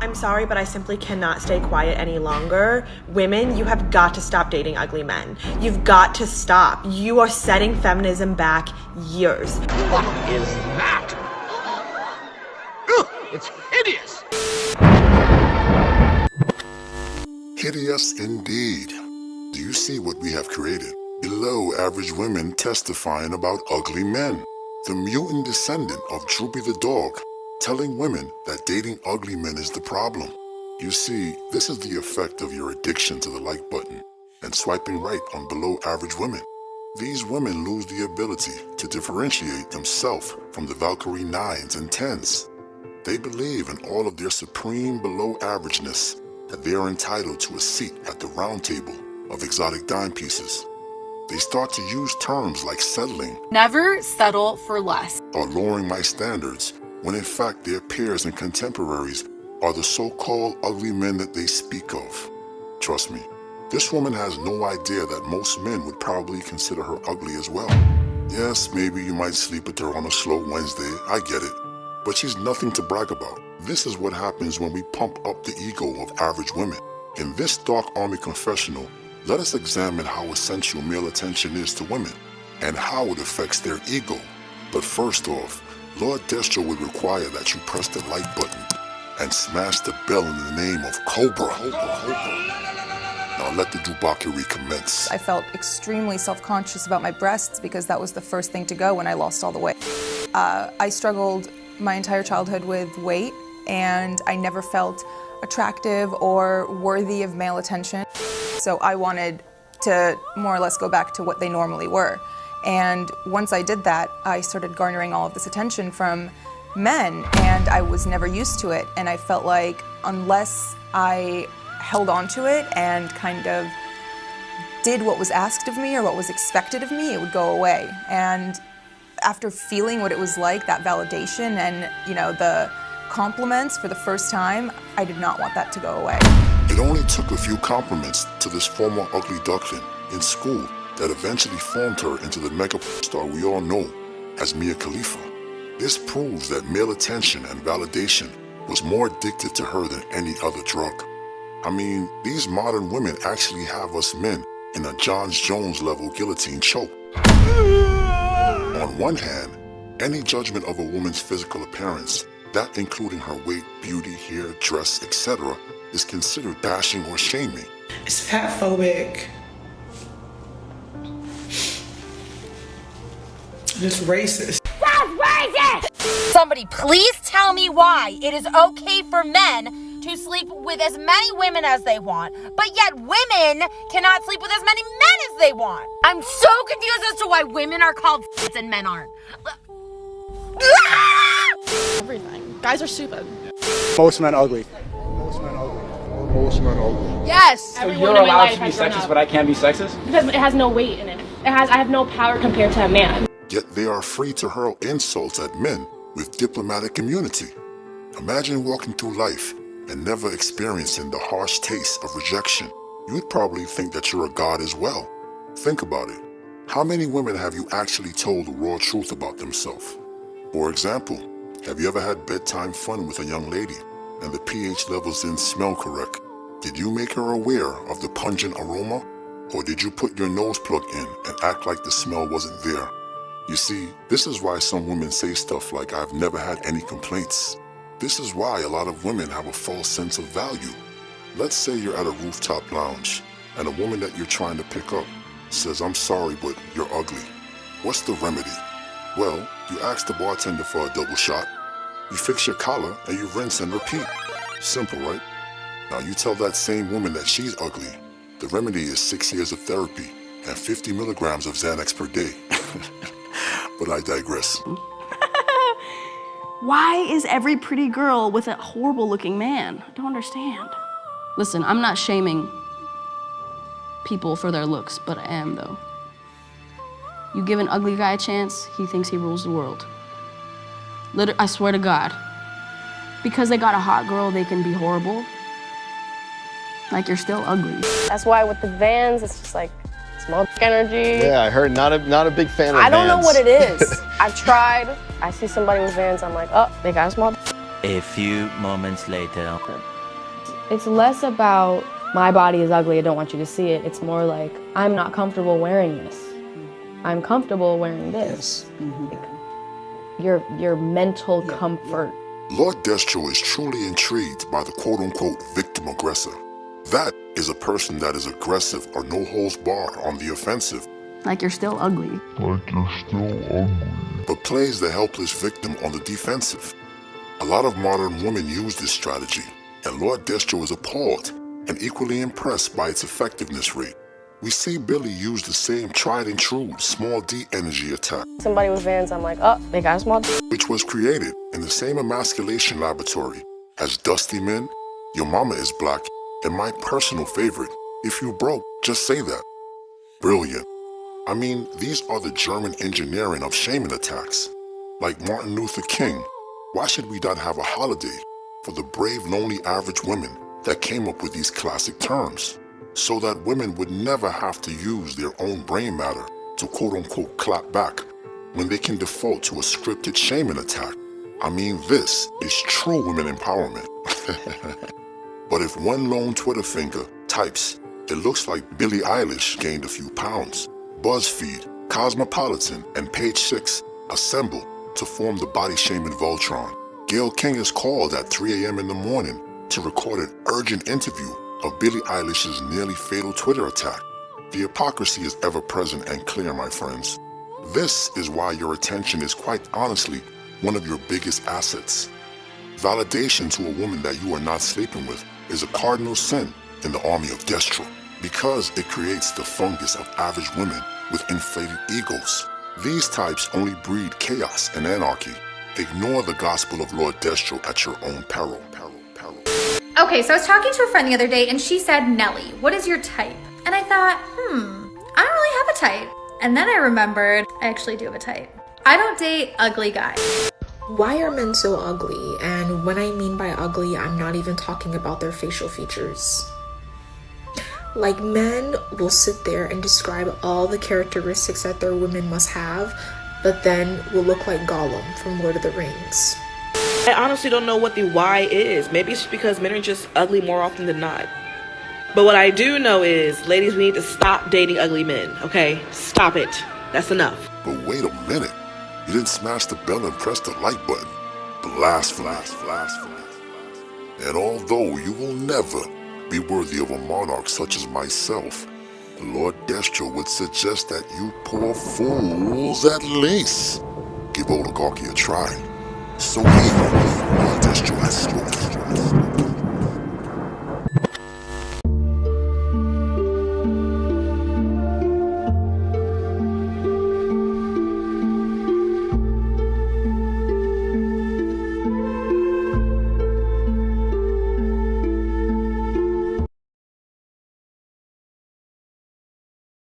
I'm sorry, but I simply cannot stay quiet any longer. Women, you have got to stop dating ugly men. You've got to stop. You are setting feminism back years. What is that? Ugh, it's hideous. Hideous indeed. Do you see what we have created? Below average women testifying about ugly men. The mutant descendant of Droopy the dog, telling women that dating ugly men is the problem. You see, this is the effect of your addiction to the like button and swiping right on below average women. These women lose the ability to differentiate themselves from the Valkyrie 9s and 10s. They believe in all of their supreme below averageness, that they are entitled to a seat at the round table of exotic dime pieces. They start to use terms like settling, never settle for less, or lowering my standards, when in fact their peers and contemporaries are the so-called ugly men that they speak of. Trust me, this woman has no idea that most men would probably consider her ugly as well. Yes, maybe you might sleep with her on a slow Wednesday, I get it, but she's nothing to brag about. This is what happens when we pump up the ego of average women. In this Dark Army confessional, let us examine how essential male attention is to women and how it affects their ego. But first off, Lord Destro would require that you press the like button and smash the bell in the name of Cobra. Now let the debauchery commence. I felt extremely self-conscious about my breasts because that was the first thing to go when I lost all the weight. I struggled my entire childhood with weight, and I never felt attractive or worthy of male attention. So I wanted to more or less go back to what they normally were. And once I did that, I started garnering all of this attention from men, and I was never used to it. And I felt like unless I held on to it and kind of did what was asked of me or what was expected of me, it would go away. And after feeling what it was like, that validation and, you know, the compliments for the first time, I did not want that to go away. It only took a few compliments to this former ugly duckling in school that eventually formed her into the mega star we all know as Mia Khalifa. This proves that male attention and validation was more addictive to her than any other drug. I mean, these modern women actually have us men in a John Jones level guillotine choke. On one hand, any judgment of a woman's physical appearance, that including her weight, beauty, hair, dress, etc., is considered bashing or shaming. It's fatphobic. It's racist. That's racist! Somebody please tell me why it is okay for men to sleep with as many women as they want, but yet women cannot sleep with as many men as they want. I'm so confused as to why women are called and men aren't. everything. Guys are stupid. Most men ugly. Most men ugly. Most men ugly. Yes! So you're allowed to be sexist, but I can't be sexist? Because it has no weight in it. I have no power compared to a man. Yet they are free to hurl insults at men with diplomatic immunity. Imagine walking through life and never experiencing the harsh taste of rejection. You'd probably think that you're a god as well. Think about it. How many women have you actually told the raw truth about themselves? For example, have you ever had bedtime fun with a young lady and the pH levels didn't smell correct? Did you make her aware of the pungent aroma? Or did you put your nose plug in and act like the smell wasn't there? You see, this is why some women say stuff like, I've never had any complaints. This is why a lot of women have a false sense of value. Let's say you're at a rooftop lounge and a woman that you're trying to pick up says, I'm sorry, but you're ugly. What's the remedy? Well, you ask the bartender for a double shot, you fix your collar, and you rinse and repeat. Simple, right? Now you tell that same woman that she's ugly. The remedy is 6 years of therapy and 50 milligrams of Xanax per day. But I digress. Why is every pretty girl with a horrible looking man? I don't understand. Listen, I'm not shaming people for their looks, but I am though. You give an ugly guy a chance, he thinks he rules the world. I swear to God. Because they got a hot girl, they can be horrible. Like, you're still ugly. That's why with the Vans, it's just like small energy. Yeah, I heard not a big fan of I don't know Vans. what it is. I've tried. I see somebody with Vans, I'm like, oh, they got a small. A few moments later. It's less about my body is ugly, I don't want you to see it. It's more like, I'm not comfortable wearing this. I'm comfortable wearing this. Your mental comfort. Lord Destro is truly intrigued by the quote-unquote victim aggressor. That is a person that is aggressive or no holds barred on the offensive. Like you're still ugly. But plays the helpless victim on the defensive. A lot of modern women use this strategy, and Lord Destro is appalled and equally impressed by its effectiveness rate. We see Billie use the same tried and true small D energy attack. Somebody with Vans, I'm like, oh, they got a small D. Which was created in the same emasculation laboratory as Dusty Men, Your Mama is Black, and my personal favorite, If You Broke, Just Say That. Brilliant. I mean, these are the German engineering of shaming attacks. Like Martin Luther King, why should we not have a holiday for the brave, lonely, average women that came up with these classic terms, so that women would never have to use their own brain matter to quote-unquote clap back when they can default to a scripted shaming attack? I mean, this is true women empowerment. But if one lone Twitter finger types, it looks like Billie Eilish gained a few pounds. BuzzFeed, Cosmopolitan, and Page 6 assemble to form the body-shaming Voltron. Gayle King is called at 3 a.m. in the morning to record an urgent interview of Billie Eilish's nearly fatal Twitter attack. The hypocrisy is ever present and clear, my friends. This is why your attention is quite honestly one of your biggest assets. Validation to a woman that you are not sleeping with is a cardinal sin in the army of Destro, because it creates the fungus of average women with inflated egos. These types only breed chaos and anarchy. Ignore the gospel of Lord Destro at your own peril. Okay, so I was talking to a friend the other day and she said, Nelly, what is your type? And I thought, I don't really have a type. And then I remembered, I actually do have a type. I don't date ugly guys. Why are men so ugly? And when I mean by ugly, I'm not even talking about their facial features. Like, men will sit there and describe all the characteristics that their women must have, but then will look like Gollum from Lord of the Rings. I honestly don't know what the why is. Maybe it's because men are just ugly more often than not. But what I do know is, ladies, we need to stop dating ugly men, okay? Stop it. That's enough. But wait a minute. You didn't smash the bell and press the like button. Blasphemy. And although you will never be worthy of a monarch such as myself, Lord Destro would suggest that you poor fools at least give oligarchy a try. So evil, Lord Destro has spoken.